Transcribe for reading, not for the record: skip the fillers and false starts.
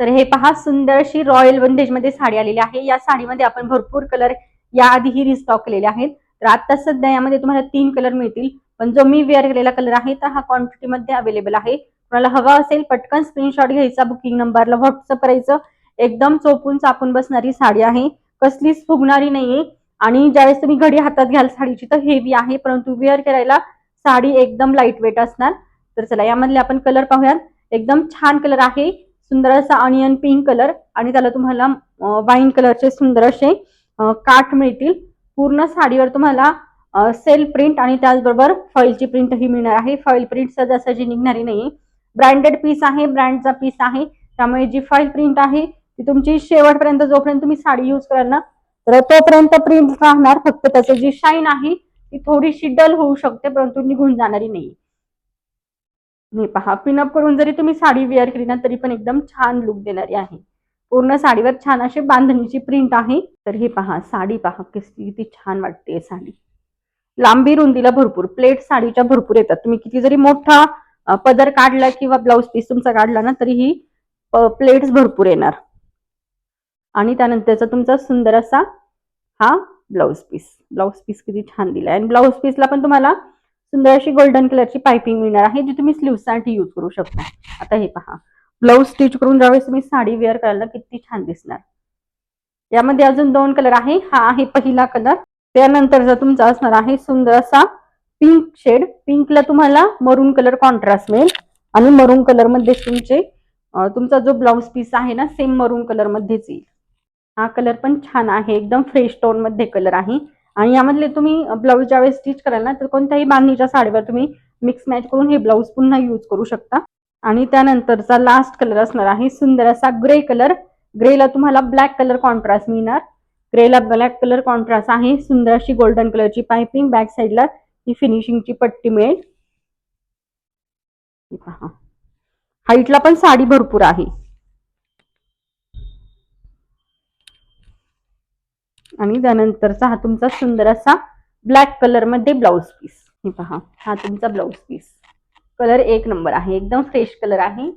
तर हे पहा, सुंदर अशी रॉयल बंदेज मध्ये साडी आलेली आहे। या साडीमध्ये आपण भरपूर कलर याआधीही रिस्टॉक केलेले आहेत। तर आता सध्या यामध्ये तुम्हाला 3 कलर मिळतील, पण जो मी वेअर केलेला कलर आहे तर हा क्वांटिटी मध्ये अवेलेबल आहे। तुम्हाला हवा असेल पटकन स्क्रीनशॉट घ्यायचा, बुकिंग नंबरला व्हॉट्सअप करायचं। एकदम चोपून चापून बसणारी साडी आहे, कसलीच फुगणारी नाहीये। आणि ज्यावेळेस तुम्ही घडी हातात घ्याल साडीची तर हेवी आहे, परंतु वेअर करायला साडी एकदम लाईट वेट असणार। तर चला यामधले आपण कलर पाहूयात। एकदम छान कलर आहे, सुंदर असा ऑनियन पिंक कलर आणि त्याला तुम्हाला वाईन कलरचे सुंदर असे काठ मिळतील। पूर्ण साडीवर तुम्हाला सेल्फ प्रिंट आणि त्याचबरोबर फॉइलची प्रिंट ही मिळणार आहे। फॉइल प्रिंट सहजासहजी निघणारी नाही, ब्रँडेड पीस आहे, ब्रँडचा पीस आहे, त्यामुळे जी फॉइल प्रिंट आहे ती तुमची शेवटपर्यंत जोपर्यंत तुम्ही साडी यूज कराल ना तर तोपर्यंत प्रिंट राहणार। फक्त त्याची जी शाईन आहे ती थोडीशी डल होऊ शकते, परंतु निघून जाणारी नाही। हे पहा, पिनअप करून जरी तुम्ही साडी वेअर केली ना तरी पण एकदम छान लुक देणारी आहे। पूर्ण साडीवर छान अशी बांधणीची प्रिंट आहे। तर हे पहा, साडी पहा किती छान वाटते साडी। लांबी रुंदीला भरपूर, प्लेट साडीच्या भरपूर येतात। तुम्ही किती जरी मोठा पदर काढला किंवा ब्लाउज पीस तुमचा काढला ना तरीही प्लेट्स भरपूर येणार। आणि त्यानंतरचा तुमचा सुंदर असा हा ब्लाउज पीस किती छान दिलाय। आणि ब्लाउज पीसला पण तुम्हाला सुंदर अशी गोल्डन कलरची पाइपिंग मिळणार आहे, जी तुम्ही स्लीव्ह साठी यूज करू शकता। आता हे पहा, ब्लाउज स्टिच करून ज्यावेळेस तुम्ही साडी वेअर कराल ना किती छान दिसणार। यामध्ये अजून 2 कलर आहे, हा आहे पहिला कलर। त्यानंतरचा तुमचा असणार आहे सुंदर असा पिंक शेड। पिंकला तुम्हाला मरून कलर कॉन्ट्रास्ट मिळेल आणि मरून कलर मध्ये तुमचा जो ब्लाउज पीस आहे ना सेम मरून कलर मध्येच येईल। हा कलर पण छान आहे, एकदम फ्रेश टोन मध्ये कलर आहे। आणि यामधले तुम्ही ब्लाउज ज्यावेळेस स्टिच कराल ना तर कोणत्याही बांधणीच्या साडीवर तुम्ही मिक्स मॅच करून हे ब्लाउज पुन्हा यूज करू शकता। आणि त्यानंतरचा लास्ट कलर असणार आहे सुंदर असा ग्रे कलर। ग्रेला तुम्हाला ब्लॅक कलर कॉन्ट्रास्ट मिळणार। ग्रेला ब्लॅक कलर कॉन्ट्रास्ट आहे, सुंदर अशी गोल्डन कलरची पाइपिंग, बॅक साइडला ही फिनिशिंगची पट्टी मिळेल। हाईटला पण साडी भरपूर आहे। आणि त्यानंतरचा हा तुमचा सुंदर असा ब्लॅक कलर मध्ये ब्लाउज पीस। हे पहा, हा तुमचा ब्लाउज पीस कलर एक नंबर आहे, एकदम फ्रेश कलर आहे।